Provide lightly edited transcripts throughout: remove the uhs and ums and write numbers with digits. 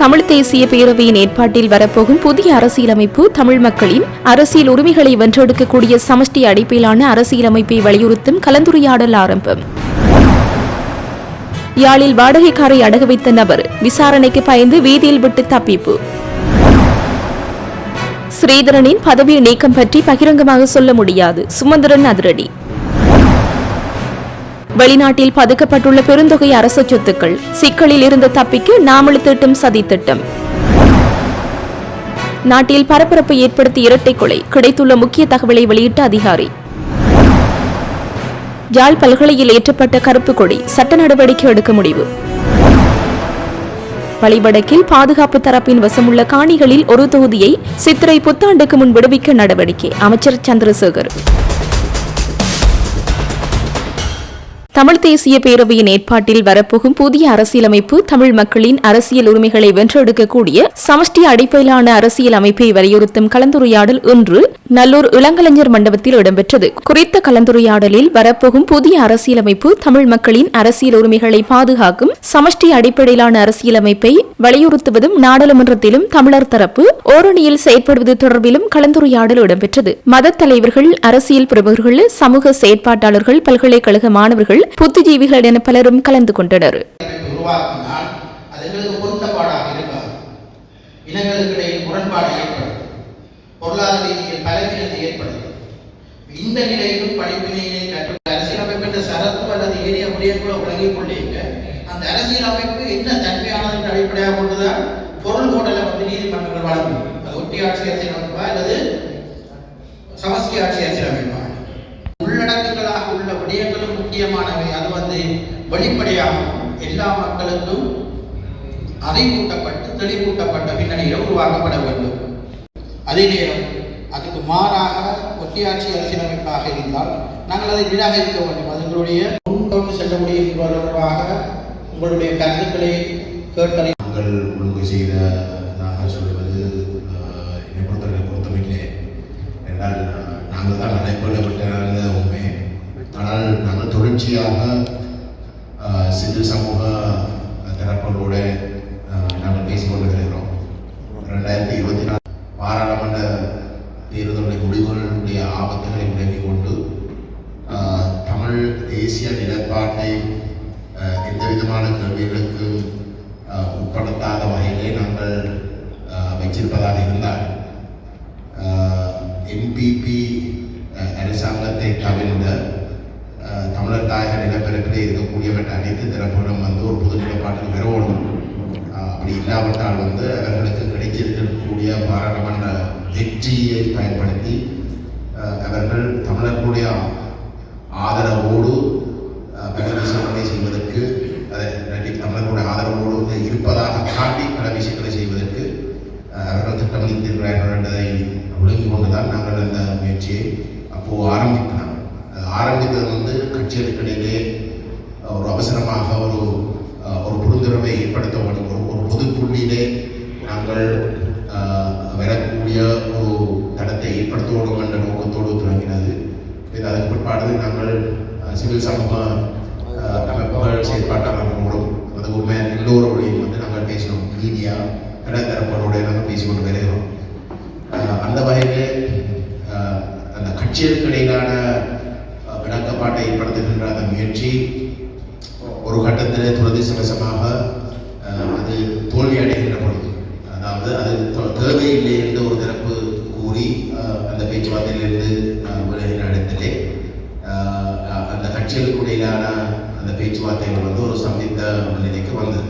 தமிழ் தேசிய பேரவையின் ஏற்பாட்டில் வரப்போகும் புதிய அரசியலமைப்பு தமிழ் மக்களின் அரசியல் உரிமைகளை வென்றெடுக்கக்கூடிய சமஷ்டி அடிப்படையிலான அரசியலமைப்பை வலியுறுத்தும் கலந்துரையாடல் ஆரம்பம். யாழில் வாடகைக்காரை அடகு வைத்த நபர் விசாரணைக்கு பயந்து வீதியில் விட்டு தப்பிப்பு. ஸ்ரீதரனின் பதவி நீக்கம் பற்றி பகிரங்கமாக சொல்ல முடியாது, சுமந்திரன் அதிரடி. வெளிநாட்டில் பதுக்கப்பட்டுள்ள பெருந்தொகை அரச சொத்துக்கள் சிக்கலில் இருந்து தப்பிக்க நாமல் திட்டம் சதி திட்டம். நாட்டில் பரபரப்பை ஏற்படுத்தி இரட்டை கொலை, கிடைத்துள்ள முக்கிய தகவலை வெளியிட்ட அதிகாரி. யாழ் பல்கலையில் ஏற்றப்பட்ட கருப்பு கொடி சட்ட நடவடிக்கை எடுக்க முடிவு. வழிவடக்கில் பாதுகாப்பு தரப்பின் வசமுள்ள காணிகளில் ஒரு தொகுதியை சித்திரை புத்தாண்டுக்கு முன் விடுவிக்க நடவடிக்கை, அமைச்சர் சந்திரசேகர். தமிழ் தேசிய பேரவையின் ஏற்பாட்டில் வரப்போகும் புதிய அரசியலமைப்பு தமிழ் மக்களின் அரசியல் உரிமைகளை வென்றெடுக்கக்கூடிய சமஷ்டி அடிப்படையிலான அரசியல் அமைப்பை வலியுறுத்தும் கலந்துரையாடல் இன்று நல்லூர் இளங்கலைஞர் மண்டபத்தில் இடம்பெற்றது. குறித்த கலந்துரையாடலில் வரப்போகும் புதிய அரசியலமைப்பு தமிழ் மக்களின் அரசியல் உரிமைகளை பாதுகாக்கும் சமஷ்டி அடிப்படையிலான அரசியலமைப்பை வலியுறுத்துவதும் நாடாளுமன்றத்திலும் தமிழர் தரப்பு ஓரணியில் செயற்படுவது தொடர்பிலும் கலந்துரையாடல் இடம்பெற்றது. மத தலைவர்கள், அரசியல் பிரமுகர்கள், சமூக செயற்பாட்டாளர்கள், பல்கலைக்கழக மாணவர்கள், புத்திஜீவிகள் என பலரும் கலந்து கொண்டனர். பொருளாதார ரீதியில் பலவீனத்தை ஏற்படுத்தும். இந்த நிலையிலும் படிப்பினையை அரசியலமைப்பு என்ற சரத்து அல்லது ஏரிய முடியக்குள்ள உலகிக் கொண்டீங்க அந்த அரசியலமைப்பு என்ன தன்மையானது என்று அடிப்படையாக கொண்டுதான் பொருள் கோடலை நீதிமன்றங்கள் வழங்கும். அது ஒட்டி ஆட்சி அரசியலமைப்பா அல்லது சமஷ்டி ஆட்சி அரசியலமைப்பா. உள்ளடக்கங்களாக உள்ள விடயங்களும் முக்கியமானவை. அது வெளிப்படையாக எல்லா மக்களுக்கும் அறிவூட்டப்பட்டு தெளிவூட்டப்பட்ட பின்னணியில் உருவாக்கப்பட வேண்டும். அதே நேரம் அதுக்கு மாறாக ஒட்டியாட்சி அரசியலமைப்பாக இருந்தால் நாங்கள் அதை நிராகரிக்க வேண்டும். அதனுடைய முன்கொண்டு செல்ல முடியும் என்பதற்காக உங்களுடைய கருத்துக்களை கேட்டலை நாங்கள் ஒழுங்கு செய்ததாக சொல்வது என்னை பொறுத்தமில்லை என்றால் நாங்கள் தான் நடைபெறப்பட்ட உண்மை. ஆனால் நாங்கள் தொடர்ச்சியாக சிவில் சமூக தரப்புகளோடு நாங்கள் பேசிக்கொண்டு வருகிறோம். 2024 பாராளுமன்ற தேர்தலுடைய முடிவுகளுடைய ஆபத்துகளை விலக்கிக் கொண்டு தமிழ் தேசிய நிலைப்பாட்டை எந்த விதமான கேள்விகளுக்கு உட்படுத்தாத வகையிலே நாங்கள் வைச்சிருப்பதாக இருந்தால் என்பிபி அரசாங்கத்தை கவிழ்ந்த தமிழர் தாயக நிலப்பரப்பிலே இருக்கக்கூடியவற்றை அனைத்து தரப்புகளும் ஒரு பொது நிலைப்பாட்டில் பெறவோடும். அப்படி இல்லாவிட்டால் அவர்களுக்கு கிடைச்சிருக்கக்கூடிய பாராளுமன்ற வெற்றியை பயன்படுத்தி அவர்கள் தமிழர்களுடைய ஆதரவோடு பல விஷயங்களை செய்வதற்கு தமிழர்களுடைய ஆதரவோடு இருப்பதாக காட்டி பல விஷயங்களை செய்வதற்கு அவர்கள் திட்டமிட்டிருக்கிறார்கள் என்பதை ஒழுங்கிக் கொண்டுதான் நாங்கள் அந்த முயற்சியை அப்போது ஆரம்பிக்கலாம். ஆரம்பித்தது கட்சிகளுக்கிடையிலே ஒரு அவசரமாக ஒரு புரிந்துணர்வை ஏற்படுத்த வேண்டும். ஒரு பொது புள்ளியிலே நாங்கள் வரக்கூடிய ஒரு தடத்தை ஏற்படுத்துவோம் என்ற நோக்கத்தோடு தொடங்கினது. அதற்கு பிற்பாடு நாங்கள் சிவில் சமூக அமைப்புகள் செயற்பாட்டாளர்களோடும் அது உண்மையான எல்லோரோடையும் நாங்கள் பேசினோம். மீடியா பல தரப்புகளோடு நாங்கள் பேசிக்கொண்டு வருகிறோம். அந்த வகையிலே அந்த கட்சிகளுக்கு இடையிலான விளக்கப்பாட்டை ஏற்படுத்துகின்ற அந்த முயற்சி ஒரு கட்டத்தில் துரதிர்ஷ்டவசமாக அது தோல்வி அடைகின்ற பொழுது, அதாவது அது தேவையில்லை என்று ஒரு தரப்பு கூறி அந்த பேச்சுவார்த்தையிலிருந்து விலகின இடத்திலே அந்த கட்சிகளுக்கு இடையிலான அந்த பேச்சுவார்த்தைகள் ஒரு சந்தித்த நிலைக்கு வந்தது.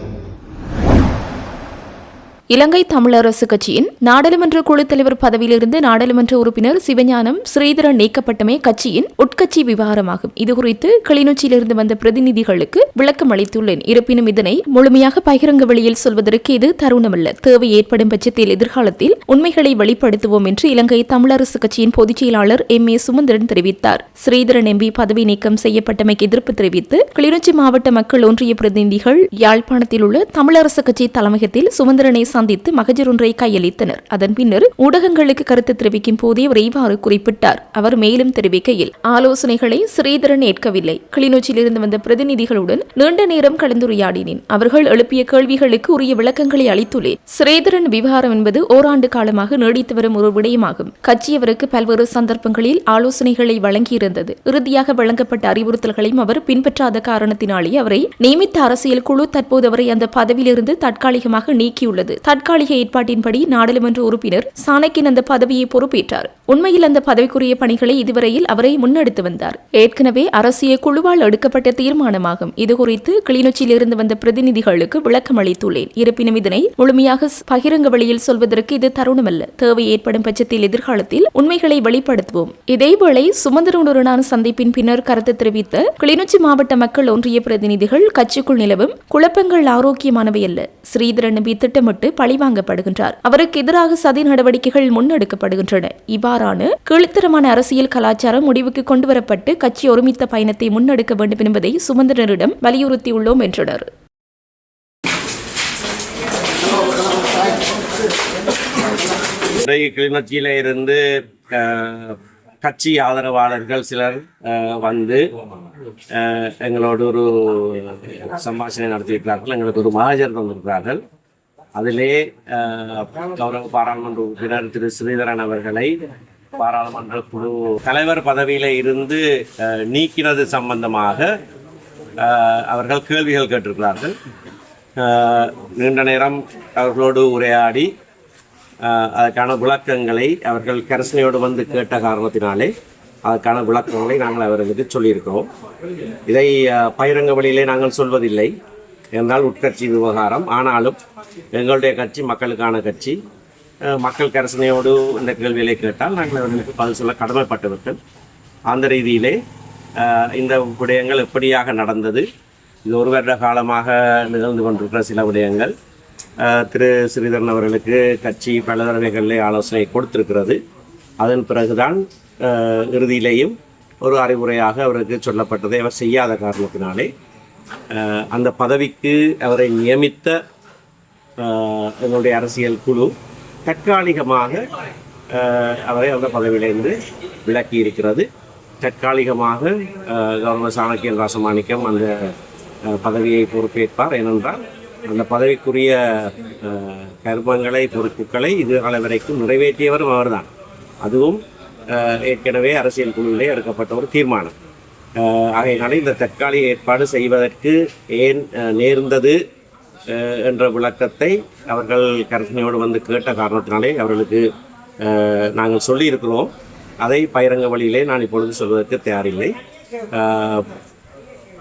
இலங்கை தமிழரசு கட்சியின் நாடாளுமன்ற குழு தலைவர் பதவியிலிருந்து நாடாளுமன்ற உறுப்பினர் சிவஞானம் ஸ்ரீதரன் நீக்கப்பட்டமே கட்சியின் உட்கட்சி விவகாரமாகும். இதுகுறித்து கிளிநொச்சியிலிருந்து வந்த பிரதிநிதிகளுக்கு விளக்கம் அளித்துள்ளேன். இருப்பினும் இதனை முழுமையாக பகிரங்க வெளியில் சொல்வதற்கு இது தருணமல்ல. தேவை ஏற்படும் பட்சத்தில் எதிர்காலத்தில் உண்மைகளை வெளிப்படுத்துவோம் என்று இலங்கை தமிழரசு கட்சியின் பொதுச் செயலாளர் எம்.ஏ. சுமந்திரன் தெரிவித்தார். ஸ்ரீதரன் எம்பி பதவி நீக்கம் செய்யப்பட்டமைக்கு எதிர்ப்பு தெரிவித்து கிளிநொச்சி மாவட்ட மக்கள் ஒன்றிய பிரதிநிதிகள் யாழ்ப்பாணத்தில் உள்ள தமிழரசு கட்சி தலைமையகத்தில் சுமந்திரனை சந்தித்து மகஜர் ஒன்றை கையளித்தனர். அதன் பின்னர் ஊடகங்களுக்கு கருத்து தெரிவிக்கும் போதே அவர் இவ்வாறு குறிப்பிட்டார். அவர் மேலும் தெரிவிக்கையில், ஆலோசனைகளை ஸ்ரீதரன் ஏற்கவில்லை. கிளிநொச்சியிலிருந்து வந்த பிரதிநிதிகளுடன் நீண்ட நேரம் கலந்துரையாடினேன். அவர்கள் எழுப்பிய கேள்விகளுக்கு உரிய விளக்கங்களை அளித்துள்ளேன். ஸ்ரீதரன் விவகாரம் என்பது ஓராண்டு காலமாக நீடித்து வரும் ஒரு விடயமாகும். கட்சி அவருக்கு பல்வேறு சந்தர்ப்பங்களில் ஆலோசனைகளை வழங்கியிருந்தது. இறுதியாக வழங்கப்பட்ட அறிவுறுத்தல்களையும் அவர் பின்பற்றாத காரணத்தினாலே அவரை நியமித்த அரசியல் குழு தற்போது அவரை அந்த பதவியிலிருந்து தற்காலிகமாக நீக்கியுள்ளது. தற்காலிக ஏற்பாட்டின்படி நாடாளுமன்ற உறுப்பினர் சாணக்கியன் அந்த பதவியை பொறுப்பேற்றார். உண்மையில் அந்த பதவிக்குரிய பணிகளை இதுவரையில் அவரை முன்னெடுத்து வந்தார். ஏற்கனவே அரசியல் குழுவால் எடுக்கப்பட்ட தீர்மானமாகும். இதுகுறித்து கிளிநொச்சியில் இருந்து வந்த பிரதிநிதிகளுக்கு விளக்கம் அளித்துள்ளேன். இருப்பினும் இதனை முழுமையாக பகிரங்க வழியில் சொல்வதற்கு இது தருணமல்ல. தேவை ஏற்படும் பட்சத்தில் எதிர்காலத்தில் உண்மைகளை வெளிப்படுத்துவோம். இதேவேளை சுமந்திரனுடனான சந்திப்பின் பின்னர் கருத்து தெரிவித்த கிளிநொச்சி மாவட்ட மக்கள் ஒன்றிய பிரதிநிதிகள், கட்சிக்குள் நிலவும் குழப்பங்கள் ஆரோக்கியமானவை அல்ல. ஸ்ரீதரன் நம்பி திட்டமிட்டு பழிவாங்கப்படுகின்றார். அவருக்கு எதிராக சதி நடவடிக்கைகள் முன்னெடுக்கப்படுகின்றன. இவ்வாறான கீழ்த்தரமான அரசியல் கலாச்சாரம் முடிவுக்கு கொண்டுவரப்பட்டு கட்சி ஒருமித்த பயணத்தை முன்னெடுக்க வேண்டும் என்பதை சுமந்திரனிடம் வலியுறுத்தியுள்ளோம் என்றனர். கிளிநொச்சியில இருந்து கட்சி ஆதரவாளர்கள் சிலர் வந்து எங்களோடு ஒரு சம்பாஷணை நடத்தியிருக்கிறார்கள். எங்களுக்கு ஒரு மகஜர் தந்திருக்கிறார்கள். அதிலே கௌரவ பாராளுமன்ற உறுப்பினர் திரு ஸ்ரீதரன் அவர்களை பாராளுமன்ற குழு தலைவர் பதவியில இருந்து நீக்கினது சம்பந்தமாக அவர்கள் கேள்விகள் கேட்டிருக்கிறார்கள். நீண்ட நேரம் அவர்களோடு உரையாடி அதற்கான விளக்கங்களை அவர்கள் கரசனையோடு வந்து கேட்ட காரணத்தினாலே அதற்கான விளக்கங்களை நாங்கள் அவர்களுக்கு சொல்லியிருக்கிறோம். இதை பகிரங்க வழியிலே நாங்கள் சொல்வதில்லை என்றால் உட்கட்சி விவகாரம். ஆனாலும் எங்களுடைய கட்சி மக்களுக்கான கட்சி. மக்கள் கரசனையோடு இந்த கேள்விகளை கேட்டால் நாங்கள் அவர்களுக்கு பதில் சொல்ல கடமைப்பட்டவர்கள். அந்த ரீதியிலே இந்த விடயங்கள் எப்படியாக நடந்தது, இது ஒரு வருட காலமாக நிகழ்ந்து கொண்டிருக்கிற சில விடயங்கள் திரு ஸ்ரீதரன் அவர்களுக்கு கட்சி பல தடவைகளிலே ஆலோசனை கொடுத்திருக்கிறது. அதன் பிறகுதான் இறுதியிலேயும் ஒரு அறிவுரையாக அவருக்கு சொல்லப்பட்டதை அவர் செய்யாத காரணத்தினாலே அந்த பதவிக்கு அவரை நியமித்த எங்களுடைய அரசியல் குழு தற்காலிகமாக அவரை அந்த பதவியிலிருந்து விலக்கி இருக்கிறது. தற்காலிகமாக கௌரவ சாணக்கியன் ராசமாணிக்கம் அந்த பதவியை பொறுப்பேற்பார். ஏனென்றால் அந்த பதவிக்குரிய கர்மங்களை பொறுப்புகளை இது வரைக்கும் நிறைவேற்றியவரும் அவர்தான். அதுவும் ஏற்கனவே அரசியல் குழுவிலே எடுக்கப்பட்ட ஒரு தீர்மானம். ஆகையினாலே இந்த தற்காலிக ஏற்பாடு செய்வதற்கு ஏன் நேர்ந்தது என்ற விளக்கத்தை அவர்கள் கரசனையோடு வந்து கேட்ட காரணத்தினாலே அவர்களுக்கு நாங்கள் சொல்லியிருக்கிறோம். அதை பகிரங்க வழியிலே நான் இப்பொழுது சொல்வதற்கு தயாரில்லை.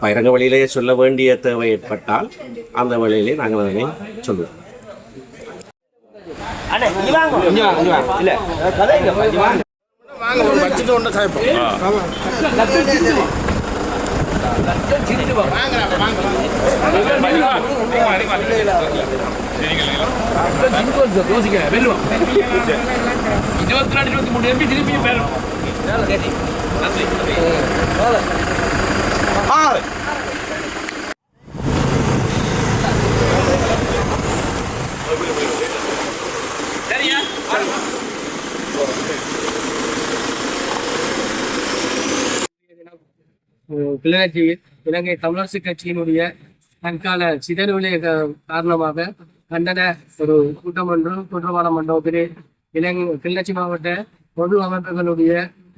பகிரங்க வழியிலே சொல்ல வேண்டிய தேவை ஏற்பட்டால் அந்த வழியிலே நாங்கள் அதனை சொல்லுவோம். கிளிநொச்சியில் இலங்கை தமிழரசு கட்சியினுடைய தற்கால சிதறுவிலை காரணமாக கண்டன ஒரு கூட்டம் ஒன்று குற்றவாள மண்டபத்திலே கிளிநொச்சி மாவட்ட பொது அமைப்புகளுடைய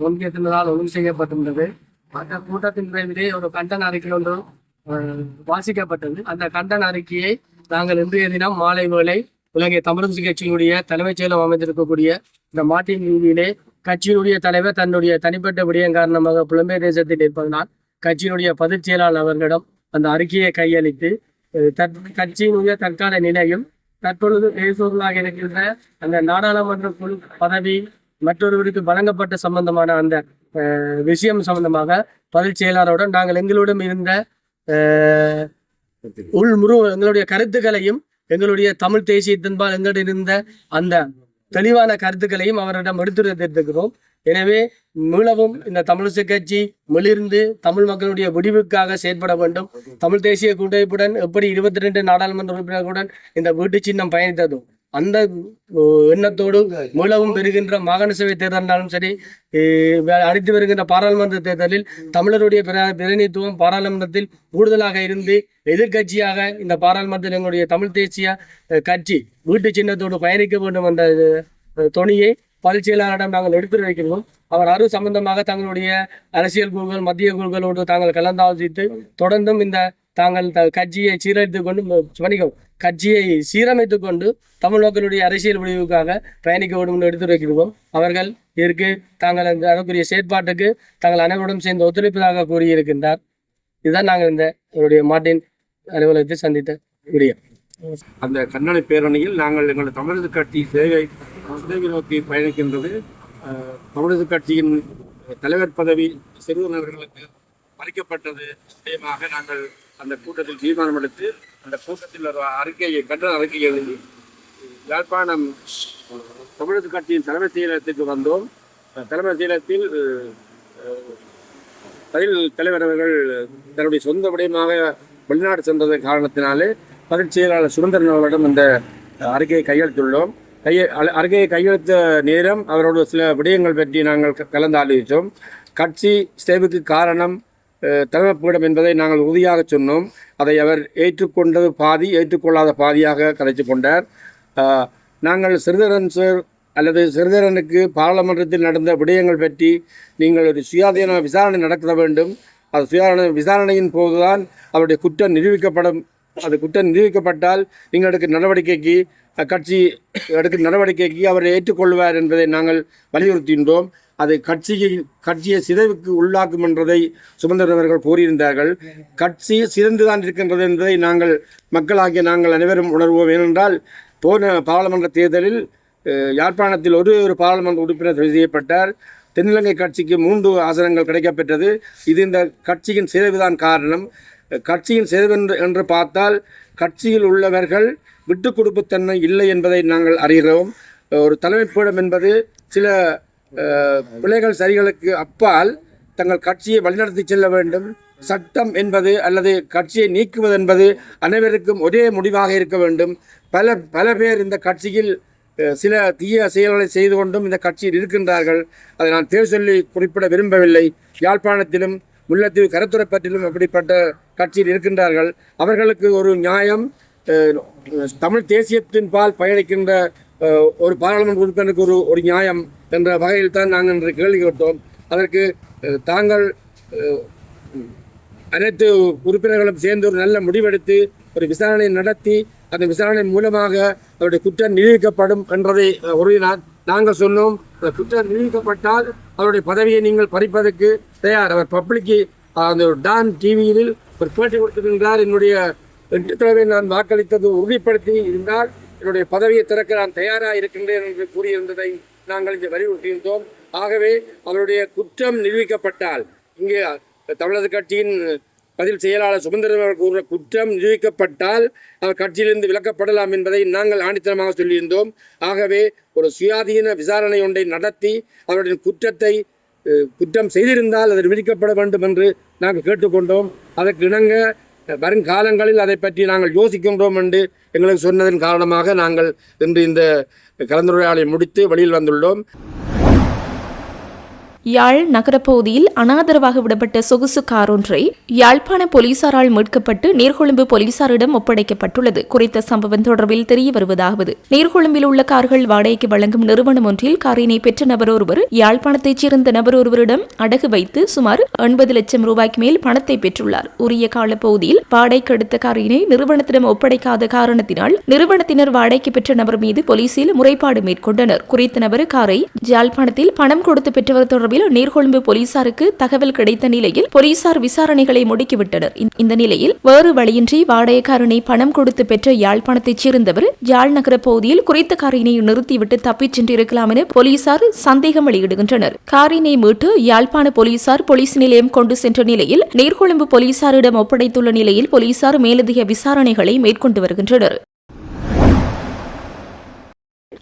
ஒன்றியத்தினரால் ஒழுங்கு செய்யப்பட்டுள்ளது. அந்த கூட்டத்தின் விரைவிலே ஒரு கண்டன அறிக்கை ஒன்று வாசிக்கப்பட்டது. அந்த கண்டன அறிக்கையை நாங்கள் இன்றைய தினம் மாலை வேளை இலங்கை தமிழரசு கட்சியினுடைய தலைமைச் செயலம் அமைந்திருக்கக்கூடிய இந்த மாட்டின் வீதியிலே கட்சியினுடைய தலைவர் தன்னுடைய தனிப்பட்ட விடயம் காரணமாக புலம்பெயர் தேசத்தில் இருப்பதனால் கட்சியினுடைய பொதுச் செயலாளர் அவர்களிடம் அந்த அறிக்கையை கையளித்து கட்சியினுடைய தற்கால நிலையும் தற்பொழுது பேசுவர்களாக இருக்கின்ற அந்த நாடாளுமன்ற குழு பதவி மற்றொருவருக்கு வழங்கப்பட்ட சம்பந்தமான அந்த விஷயம் சம்பந்தமாக பொதுச் செயலாளருடன் நாங்கள் எங்களுடன் இருந்த எங்களுடைய கருத்துக்களையும் எங்களுடைய தமிழ் தேசியத்தின்பால் எங்களிடம் இருந்த அந்த தெளிவான கருத்துக்களையும் அவரிடம் எடுத்துரைத்திருக்கிறோம். எனவே மீளவும் இந்த தமிழரசு கட்சி மிளிர்ந்து தமிழ் மக்களுடைய விடிவுக்காக செயற்பட வேண்டும். தமிழ் தேசிய கூட்டமைப்புடன் எப்படி 22 நாடாளுமன்ற உறுப்பினர்களுடன் இந்த வீட்டு சின்னம் பயணித்ததோ அந்த எண்ணத்தோடு மீளவும் பெறுகின்ற மாகாண சபை தேர்தலாலும் சரி, அடுத்து வருகின்ற பாராளுமன்ற தேர்தலில் தமிழருடைய பிரதிநிதித்துவம் பாராளுமன்றத்தில் கூடுதலாக இருந்து எதிர்கட்சியாக இந்த பாராளுமன்றத்தில் எங்களுடைய தமிழ் தேசிய கட்சி வீட்டு சின்னத்தோடு பயணிக்க வேண்டும் என்ற தொனியை பொதுச் செயலாளரிடம் நாங்கள் எடுத்து வைக்கிறோம். அவர் அது சம்பந்தமாக தங்களுடைய அரசியல் குழுக்கள் மத்திய குழுக்களோடு தாங்கள் கலந்தாலோசித்து தொடர்ந்தும் இந்த தாங்கள் கட்சியை சீரமைத்துக் கொண்டு தமிழ் மக்களுடைய அரசியல் விளைவுக்காக பயணிக்க வேண்டும் என்று எடுத்து வைக்கிறோம். அவர்கள் இதற்கு தாங்கள் அதற்குரிய செயற்பாட்டுக்கு தாங்கள் அனைவரும் சேர்ந்து ஒத்துழைப்பதாக கூறியிருக்கின்றார். இதுதான் நாங்கள் இந்த மாட்டின் அலுவலகத்தை சந்தித்த விடயம். அந்த கண்ணனை பேரணியில் நாங்கள் எங்கள் தமிழக கட்சி சேவை நோக்கி பயணிக்கின்றது. தமிழக கட்சியின் தலைவர் பதவி சிறுவர்களுக்கு பறிக்கப்பட்டது விஷயமாக நாங்கள் அந்த கூட்டத்தில் தீர்மானம் எடுத்து அந்த கூட்டத்தில் ஒரு கண்டன அறிக்கையை எழுதி யாழ்ப்பாணம் தமிழக கட்சியின் தலைமை செயலகத்துக்கு வந்தோம். தலைமை செயலகத்தில் பதில் தலைவர் அவர்கள் தன்னுடைய சொந்த விடயமாக வெளிநாடு சென்றது காரணத்தினாலே பதில் செயலாளர் சுதந்திரன் அவர்களிடம் இந்த அறிக்கையை கையெழுத்துள்ளோம். அறிக்கையை கையெழுத்த நேரம் அவரோட சில விடயங்கள் பற்றி நாங்கள் கலந்து ஆலோசித்தோம். கட்சி சேவைக்கு காரணம் தலைமைப்பீடம் என்பதை நாங்கள் உறுதியாக சொன்னோம். அதை அவர் ஏற்றுக்கொண்டது பாதி, ஏற்றுக்கொள்ளாத பாதியாக கதைத்து கொண்டார். நாங்கள் சிறிதரன் சார் அல்லது சிறிதரனுக்கு பாராளுமன்றத்தில் நடந்த விடயங்கள் பற்றி நீங்கள் ஒரு சுயாதீன விசாரணை நடத்த வேண்டும். அது சுயாதீன விசாரணையின் போதுதான் அவருடைய குற்றம் நிரூபிக்கப்படும். அது குற்றம் நிரூபிக்கப்பட்டால் நீங்கள் எடுக்கும் நடவடிக்கைக்கு கட்சி எடுக்கும் நடவடிக்கைக்கு அவரை ஏற்றுக்கொள்வார் என்பதை நாங்கள் வலியுறுத்துகின்றோம். அது கட்சியை சிதைவுக்கு உள்ளாக்கும் என்றதை சுமந்திரன் அவர்கள் கூறியிருந்தார்கள். கட்சி சிதைந்துதான் இருக்கின்றது என்பதை நாங்கள் மக்களாகிய நாங்கள் அனைவரும் உணர்வோம். ஏனென்றால் போன பாராளுமன்ற தேர்தலில் யாழ்ப்பாணத்தில் ஒரு பாராளுமன்ற உறுப்பினர் தெரிவு செய்யப்பட்டார். தென்னிலங்கை கட்சிக்கு 3 ஆசனங்கள் கிடைக்கப்பெற்றது. இது இந்த கட்சியின் சிதைவுதான் காரணம். கட்சியின் சிதைவு என்று பார்த்தால் கட்சியில் உள்ளவர்கள் விட்டு கொடுப்புத்தன்மை இல்லை என்பதை நாங்கள் அறிகிறோம். ஒரு தலைமைப்பீடம் என்பது சில பிள்ளைகள் சரிகளுக்கு அப்பால் தங்கள் கட்சியை வழிநடத்தி செல்ல வேண்டும். சட்டம் என்பது அல்லது கட்சியை நீக்குவது என்பது அனைவருக்கும் ஒரே முடிவாக இருக்க வேண்டும். பல பேர் இந்த கட்சியில் சில தீய செயல்களை செய்து கொண்டும் இந்த கட்சியில் இருக்கின்றார்கள். அதை நான் பேர் சொல்லி குறிப்பிட விரும்பவில்லை. யாழ்ப்பாணத்திலும் முல்லைத்தீவு கருத்துறைப்பற்றிலும் அப்படிப்பட்ட கட்சியில் இருக்கின்றார்கள். அவர்களுக்கு ஒரு நியாயம், தமிழ் தேசியத்தின் பால் பயணிக்கின்ற ஒரு பாராளுமன்ற உறுப்பினருக்கு ஒரு நியாயம் என்ற வகையில் தான் நாங்கள் இன்று கேள்வி கேட்டோம். அதற்கு தாங்கள் அனைத்து உறுப்பினர்களும் சேர்ந்து ஒரு நல்ல முடிவெடுத்து ஒரு விசாரணை நடத்தி அந்த விசாரணை மூலமாக அவருடைய குற்றம் நிரூபிக்கப்படும் என்றதை உறுதினார். நாங்கள் சொன்னோம், குற்றம் நிரூபிக்கப்பட்டால் அவருடைய பதவியை நீங்கள் பறிப்பதற்கு தயார். அவர் பப்ளிக்கு அந்த டான் டிவியில் ஒரு பேட்டி கொடுத்திருந்தார். என்னுடைய 8 தடவை நான் வாக்களித்தது உறுதிப்படுத்தி இருந்தால் என்னுடைய பதவியை திறக்க நான் தயாராக இருக்கின்றேன் என்று கூறியிருந்ததை நாங்கள் இங்கே வலியுறுத்தியிருந்தோம். ஆகவே அவருடைய குற்றம் நிரூபிக்கப்பட்டால், இங்கே தமிழக கட்சியின் பதில் செயலாளர் சுமந்திரன் அவர்கள் கூறுகிற குற்றம் நிரூபிக்கப்பட்டால் அவர் கட்சியிலிருந்து விலக்கப்படலாம் என்பதை நாங்கள் ஆணித்தனமாக சொல்லியிருந்தோம். ஆகவே ஒரு சுயாதீன விசாரணை ஒன்றை நடத்தி அவருடைய குற்றம் செய்திருந்தால் அது விதிக்கப்பட வேண்டும் என்று நாங்கள் கேட்டுக்கொண்டோம். அதற்கு இணங்க வருங்காலங்களில் அதை பற்றி நாங்கள் யோசிக்கின்றோம் என்று எங்களுக்கு சொன்னதன் காரணமாக நாங்கள் இன்று இந்த கலந்துரையாடலை முடித்து வெளியில் வந்துள்ளோம். யாழ் நகரப்பகுதியில் அனாதரவாக விடப்பட்ட சொகுசு கார் ஒன்றை யாழ்ப்பாண போலீசாரால் மீட்கப்பட்டு நீர்கொழும்பு போலீசாரிடம் ஒப்படைக்கப்பட்டுள்ளது. குறித்த சம்பவம் தொடர்பில் தெரிய வருவதாவது: நீர்கொழும்பில் உள்ள கார்கள் வாடகைக்கு வழங்கும் நிறுவனம் ஒன்றில் காரினை பெற்ற நபர் ஒருவர் யாழ்ப்பாணத்தைச் சேர்ந்த நபர் ஒருவரிடம் அடகு வைத்து சுமார் 80 லட்சம் ரூபாய்க்கு மேல் பணத்தை பெற்றுள்ளார். உரிய காலப்பகுதியில் வாடகைக்கு எடுத்த காரினை நிறுவனத்திடம் ஒப்படைக்காத காரணத்தினால் நிறுவனத்தினர் வாடகைக்கு பெற்ற நபர் மீது போலீசில் முறைப்பாடு மேற்கொண்டனர். குறித்த நபர் காரை யாழ்ப்பாணத்தில் பணம் கொடுத்து பெற்றவர் தொடர்பில் நீர்கொழும்பு போலீசாருக்கு தகவல் கிடைத்த நிலையில் போலீசார் விசாரணைகளை முடுக்கிவிட்டனர். இந்த நிலையில் வேறு வழியின்றி வாடகைக்காரனை பணம் கொடுத்து பெற்ற யாழ்ப்பாணத்தைச் சேர்ந்தவர் யாழ் நகர பகுதியில் குறித்த காரினை நிறுத்திவிட்டு தப்பிச் சென்றிருக்கலாம் என போலீசார் சந்தேகம் வெளியிடுகின்றனர். காரினை மீட்டு யாழ்ப்பாண போலீசார் போலீஸ் நிலையம் கொண்டு சென்ற நிலையில் நீர்கொழும்பு போலீசாரிடம் ஒப்படைத்துள்ள நிலையில் போலீசார் மேலதிக விசாரணைகளை மேற்கொண்டு வருகின்றனர்.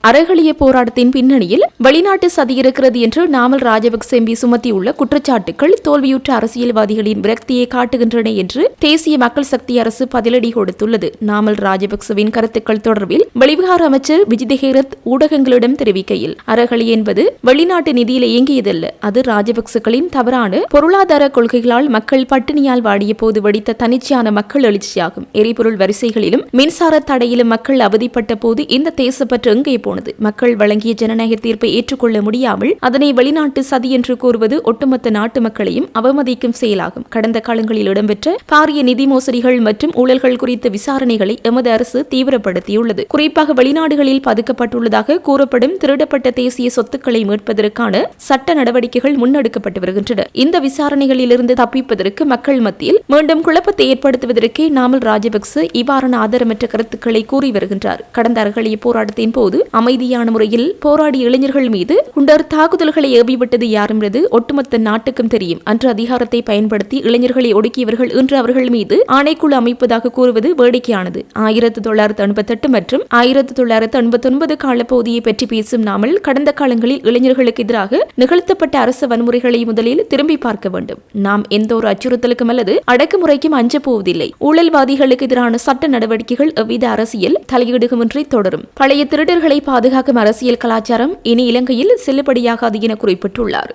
அறகலிய போராட்டத்தின் பின்னணியில் வெளிநாட்டு சதி இருக்கிறது என்று நாமல் ராஜபக்ச எம்பி சுமத்தியுள்ள குற்றச்சாட்டுகள் தோல்வியுற்ற அரசியல்வாதிகளின் விரக்தியை காட்டுகின்றன என்று தேசிய மக்கள் சக்தி அரசு பதிலடி கொடுத்துள்ளது. நாமல் ராஜபக்சவின் கருத்துக்கள் தொடர்பில் வெளிவிகார அமைச்சர் விஜிதஹேரத் ஊடகங்களிடம் தெரிவிக்கையில், அறகலி என்பது வெளிநாட்டு நிதியில் இயங்கியதல்ல, அது ராஜபக்சகளின் தவறான பொருளாதார கொள்கைகளால் மக்கள் பட்டினியால் வாடிய போது வெடித்த தனிச்சையான மக்கள் எழுச்சியாகும். எரிபொருள் வரிசைகளிலும் மின்சார தடையிலும் மக்கள் அவதிப்பட்ட போது இந்த தேசப்பற்று எங்கே போனது? மக்கள் வழங்கிய ஜனநாயக தீர்ப்பை ஏற்றுக்கொள்ள முடியாமல் அதனை வெளிநாட்டு சதி என்று கூறுவது ஒட்டுமொத்த நாட்டு மக்களையும் அவமதிக்கும் செயலாகும். கடந்த காலங்களில் இடம்பெற்ற பாரிய நிதி மோசடிகள் மற்றும் ஊழல்கள் குறித்த விசாரணைகளை எமது அரசு தீவிரப்படுத்தியுள்ளது. குறிப்பாக வெளிநாடுகளில் பதுக்கப்பட்டுள்ளதாக கூறப்படும் திருடப்பட்ட தேசிய சொத்துக்களை மீட்பதற்கான சட்ட நடவடிக்கைகள் முன்னெடுக்கப்பட்டு வருகின்றன. இந்த விசாரணைகளிலிருந்து தப்பிப்பதற்கு மக்கள் மத்தியில் மீண்டும் குழப்பத்தை ஏற்படுத்துவதற்கே நாமல் ராஜபக்ச இவ்வாறான ஆதாரமற்ற கருத்துக்களை கூறி வருகின்றார். கடந்த அறகலிய போராட்டத்தின் போது அமைதியான முறையில் போராடிய இளைஞர்கள் மீது குண்டர் தாக்குதல்களை ஏவிவிட்டது யார் என்பது ஒட்டுமொத்த நாட்டுக்கும் தெரியும். அன்று அதிகாரத்தை பயன்படுத்தி இளைஞர்களை ஒடுக்கியவர்கள் இன்று அவர்கள் மீது ஆணைக்குழு அமைப்பதாக கூறுவது வேடிக்கையானது. 1988 மற்றும் 1989 காலப்பகுதியை பற்றி பேசும் நாமல் கடந்த காலங்களில் இளைஞர்களுக்கு எதிராக நிகழ்த்தப்பட்ட அரசு வன்முறைகளை முதலில் திரும்பி பார்க்க வேண்டும். நாம் எந்த ஒரு அச்சுறுத்தலுக்கும் அல்லது அடக்குமுறைக்கும் அஞ்ச போவதில்லை. ஊழல்வாதிகளுக்கு எதிரான சட்ட நடவடிக்கைகள் எவ்வித அரசியல் தலையீடுமின்றி தொடரும். பழைய திருடர்களை பாதுகாக்கும் அரசியல் கலாச்சாரம் இனி இலங்கையில் செல்லுபடியாகாது என குறிப்பிட்டுள்ளார்.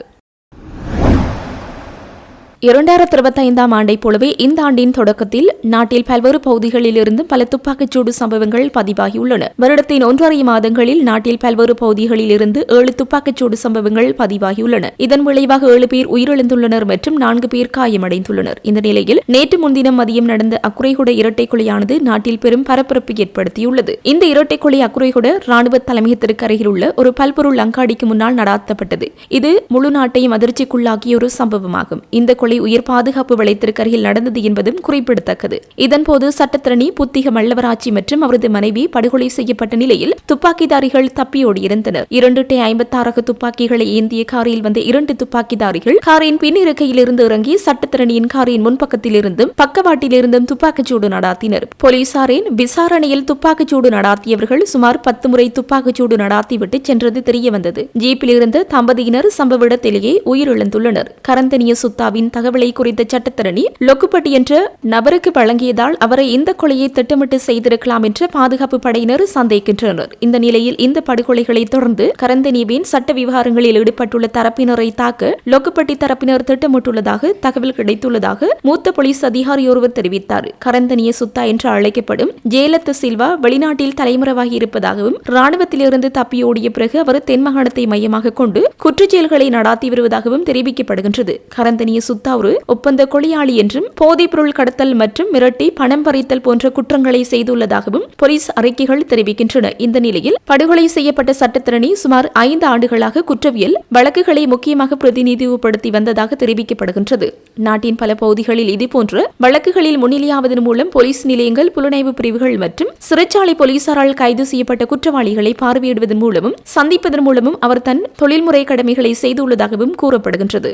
2025 ஆண்டைப் போலவே இந்த ஆண்டின் தொடக்கத்தில் நாட்டில் பல்வேறு பகுதிகளில் இருந்து பல துப்பாக்கிச்சூடு சம்பவங்கள் பதிவாகியுள்ளன. வருடத்தின் 1.5 மாதங்களில் நாட்டில் பல்வேறு பகுதிகளில் இருந்து 7 துப்பாக்கிச்சூடு சம்பவங்கள் பதிவாகியுள்ளன. இதன் விளைவாக 7 பேர் உயிரிழந்துள்ளனர் மற்றும் 4 பேர் காயமடைந்துள்ளனர். இந்த நிலையில் நேற்று முன்தினம் மதியம் நடந்த அக்குறைகுட இரட்டை கொலையானது நாட்டில் பெரும் பரபரப்பு ஏற்படுத்தியுள்ளது. இந்த இரட்டை கொலை அக்குறைகுட ராணுவ தலைமையகத்திற்கு அருகில் உள்ள ஒரு பல்பொருள் அங்காடிக்கு முன்னால் நடாத்தப்பட்டது. இது முழு நாட்டையும் அதிர்ச்சிக்குள்ளாக்கிய ஒரு சம்பவமாகும். இந்த கொலை உயர் பாதுகாப்பு வளையத்திற்கு அருகில் நடந்தது என்பதும் குறிப்பிடத்தக்கது. இதன்போது சட்டத்திரணி புத்திக மல்லவராட்சி மற்றும் அவரது மனைவி படுகொலை செய்யப்பட்ட நிலையில் துப்பாக்கிதாரிகள் தப்பியோடியிருந்தனர். 256 துப்பாக்கிகளை ஏந்திய காரில் வந்த 2 துப்பாக்கிதாரிகள் காரின் பின் இருக்கையிலிருந்து இறங்கி சட்டத்திரணியின் காரின் முன்பக்கத்தில் இருந்தும் பக்கவாட்டில் இருந்தும் துப்பாக்கிச்சூடு நடாத்தினர். போலீசாரின் விசாரணையில் துப்பாக்கிச்சூடு நடாத்தியவர்கள் சுமார் 10 முறை துப்பாக்கிச்சூடு நடாத்திவிட்டு சென்றது தெரியவந்தது. ஜீப்பில் இருந்த தம்பதியினர் சம்பவ இடத்திலேயே உயிரிழந்துள்ளனர். கரந்தனிய சுத்தாவின் தகவலை குறித்த சட்டத்தரணி லொக்குப்பட்டி என்ற நபருக்கு வழங்கியதால் அவரை இந்த கொலையை திட்டமிட்டு செய்திருக்கலாம் என்று பாதுகாப்பு படையினர் சந்தேகிக்கின்றனர். இந்த நிலையில் இந்த படுகொலைகளை தொடர்ந்து கரந்தனியவின் சட்ட விவகாரங்களில் ஈடுபட்டுள்ள தரப்பினரை தாக்க லொக்குப்பட்டி தரப்பினர் திட்டமிட்டுள்ளதாக தகவல் கிடைத்துள்ளதாக மூத்த போலீஸ் அதிகாரி ஒருவர் தெரிவித்தார். கரந்தனிய சுத்தா என்று அழைக்கப்படும் ஜெயலலிதா சில்வா வெளிநாட்டில் தலைமறைவாகி இருப்பதாகவும் ராணுவத்திலிருந்து தப்பியோடிய பிறகு அவர் தென்மாகாணத்தை மையமாக கொண்டு குற்றச்செயல்களை நடாத்தி வருவதாகவும் தெரிவிக்கப்படுகின்றது. கரந்தனிய சுத்தா ஒரு ஒப்பந்த கொலையாளி என்றும் போதைப்பொருள் கடத்தல் மற்றும் மிரட்டி பணம் பறித்தல் போன்ற குற்றங்களை செய்துள்ளதாகவும் போலீஸ் அறிக்கைகள் தெரிவிக்கின்றன. இந்த நிலையில் படுகொலை செய்யப்பட்ட சட்டத்திரணி சுமார் 5 ஆண்டுகளாக குற்றவியல் வழக்குகளை முக்கியமாக பிரதிநிதித்துவப்படுத்தி வந்ததாக தெரிவிக்கப்படுகின்றது. நாட்டின் பல பகுதிகளில் இதுபோன்ற வழக்குகளில் முன்னிலையாவதன் மூலம் போலீஸ் நிலையங்கள், புலனாய்வு பிரிவுகள் மற்றும் சிறைச்சாலை போலீசாரால் கைது செய்யப்பட்ட குற்றவாளிகளை பார்வையிடுவதன் மூலமும் சந்திப்பதன் மூலமும் அவர் தன் தொழில்முறை கடமைகளை செய்துள்ளதாகவும் கூறப்படுகின்றது.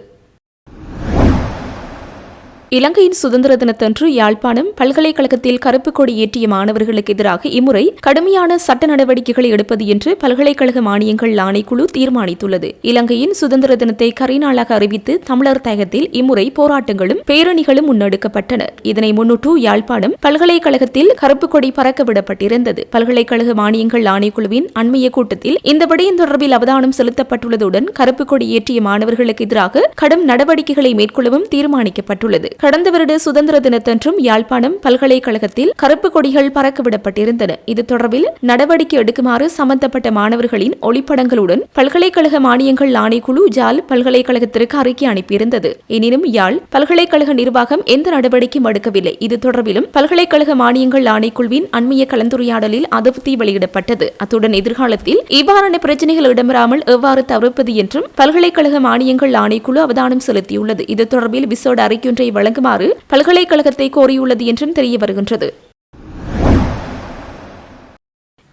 இலங்கையின் சுதந்திர தினத்தன்று யாழ்ப்பாணம் பல்கலைக்கழகத்தில் கருப்பு கொடி ஏற்றிய மாணவர்களுக்கு எதிராக இம்முறை கடுமையான சட்ட நடவடிக்கைகளை எடுப்பது என்று பல்கலைக்கழக மானியங்கள் ஆணைக்குழு தீர்மானித்துள்ளது. இலங்கையின் சுதந்திர தினத்தை கரிநாளாக அறிவித்து தமிழர் தாயகத்தில் இம்முறை போராட்டங்களும் பேரணிகளும் முன்னெடுக்கப்பட்டன. இதனை முன்னிட்டு யாழ்ப்பாணம் பல்கலைக்கழகத்தில் கருப்பு கொடி பறக்க விடப்பட்டிருந்தது. பல்கலைக்கழக மானியங்கள் ஆணைக்குழுவின் அண்மைய கூட்டத்தில் இந்த விடயம் தொடர்பில் அவதானம் செலுத்தப்பட்டுள்ளதுடன் கருப்பு கொடி ஏற்றிய மாணவர்களுக்கு எதிராக கடும் நடவடிக்கைகளை மேற்கொள்ளவும் தீர்மானிக்கப்பட்டுள்ளது. கடந்த வருட சுதந்திர தினத்தன்றும் யாழ்ப்பாணம் பல்கலைக்கழகத்தில் கருப்பு கொடிகள் பறக்கவிடப்பட்டிருந்தன. இது தொடர்பில் நடவடிக்கை எடுக்குமாறு சம்பந்தப்பட்ட மாணவர்களின் ஒளிப்படங்களுடன் பல்கலைக்கழக மானியங்கள் ஆணைக்குழு யாழ் பல்கலைக்கழகத்திற்கு அறிக்கை அனுப்பியிருந்தது. எனினும் யாழ் பல்கலைக்கழக நிர்வாகம் எந்த நடவடிக்கையும் எடுக்கவில்லை. இது தொடர்பிலும் பல்கலைக்கழக மானியங்கள் ஆணைக்குழுவின் அண்மைய கலந்துரையாடலில் அதிருப்தி வெளியிடப்பட்டது. அத்துடன் எதிர்காலத்தில் இவ்வாறான பிரச்சனைகள் இடம்பெறாமல் எவ்வாறு தவிர்ப்பது என்றும் பல்கலைக்கழக மானியங்கள் ஆணைக்குழு அவதானம் செலுத்தியுள்ளது. இது தொடர்பில் விசேட அறிக்கையொன்றை வழங்குமாறு பல்கலைக்கழகத்தை கோரியுள்ளது என்றும் தெரிய வருகின்றது.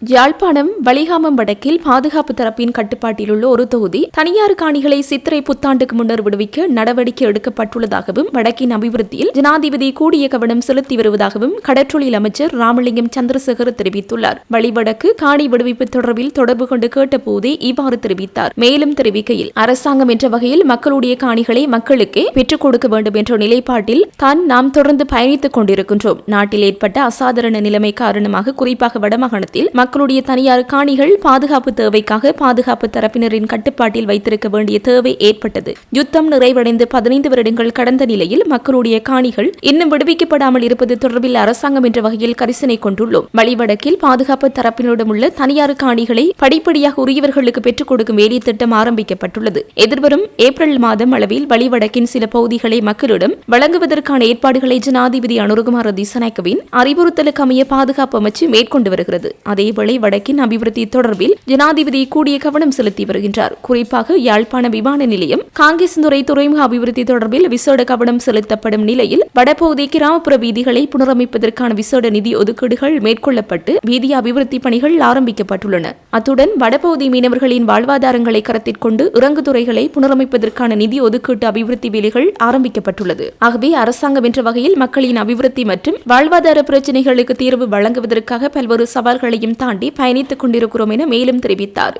யாழ்ப்பாணம் வலிகாமம் வடக்கில் பாதுகாப்பு தரப்பின் கட்டுப்பாட்டில் உள்ள ஒரு தொகுதி தனியார் காணிகளை சித்திரை புத்தாண்டுக்கு முன்னர் விடுவிக்க நடவடிக்கை எடுக்கப்பட்டுள்ளதாகவும் வடக்கின் அபிவிருத்தியில் ஜனாதிபதி கூடிய கவனம் செலுத்தி வருவதாகவும் கடற்றொழில் அமைச்சர் ராமலிங்கம் சந்திரசேகர் தெரிவித்துள்ளார். வழிவடக்கு காணி விடுவிப்பு தொடர்பில் தொடர்பு கொண்டு கேட்டபோதே இவ்வாறு தெரிவித்தார். மேலும் தெரிவிக்கையில் அரசாங்கம் என்ற வகையில் மக்களுடைய காணிகளை மக்களுக்கே பெற்றுக் கொடுக்க வேண்டும் என்ற நிலைப்பாட்டில் தான் நாம் தொடர்ந்து பயணித்துக் கொண்டிருக்கின்றோம். நாட்டில் ஏற்பட்ட அசாதாரண நிலைமை காரணமாக குறிப்பாக வடமாகாணத்தில் மக்களுடைய தனியார் காணிகள் பாதுகாப்பு தேவைக்காக பாதுகாப்பு தரப்பினரின் கட்டுப்பாட்டில் வைத்திருக்க வேண்டிய தேவை ஏற்பட்டது. யுத்தம் நிறைவடைந்து 15 வருடங்கள் கடந்த நிலையில் மக்களுடைய காணிகள் இன்னும் விடுவிக்கப்படாமல் இருப்பது தொடர்பில் அரசாங்கம் என்ற வகையில் கரிசனை கொண்டுள்ளோம். வழிவடக்கில் பாதுகாப்பு தரப்பினரிடம் உள்ள தனியார் காணிகளை படிப்படியாக உரியவர்களுக்கு பெற்றுக் கொடுக்கும் வேலை திட்டம் ஆரம்பிக்கப்பட்டுள்ளது. எதிர்வரும் ஏப்ரல் மாதம் அளவில் வழிவடக்கின் சில பகுதிகளை மக்களிடம் வழங்குவதற்கான ஏற்பாடுகளை ஜனாதிபதி அனுரகுமார திசாநாயக்கவின் அறிவுறுத்தலுக்கு அமைய பாதுகாப்பு அமைச்சு மேற்கொண்டு வருகிறது. அதேவேளை வடக்கின் அபிவிருத்தி தொடர்பில் ஜனாதிபதி கூடிய கவனம் செலுத்தி வருகின்றார். குறிப்பாக யாழ்ப்பாண விமான நிலையம் காங்கேசந்துறை துறைமுக அபிவிருத்தி தொடர்பில் விசேட கவனம் செலுத்தப்படும் நிலையில் வடபகுதி கிராமப்புற வீதிகளை புனரமைப்பதற்கான விசேட நிதி ஒதுக்கீடுகள் மேற்கொள்ளப்பட்டு வீதி அபிவிருத்தி பணிகள் ஆரம்பிக்கப்பட்டுள்ளன. அத்துடன் வடபகுதி மீனவர்களின் வாழ்வாதாரங்களை கருத்தில் கொண்டு இறங்குதுறைகளை புனரமைப்பதற்கான நிதி ஒதுக்கீட்டு அபிவிருத்தி வேலைகள் ஆரம்பிக்கப்பட்டுள்ளது. ஆகவே அரசாங்கம் என்ற வகையில் மக்களின் அபிவிருத்தி மற்றும் வாழ்வாதார பிரச்சினைகளுக்கு தீர்வு வழங்குவதற்காக பல்வேறு சவால்களையும் தாண்டி பயணித்துக் கொண்டிருக்கிறோம் என மேலும் தெரிவித்தார்.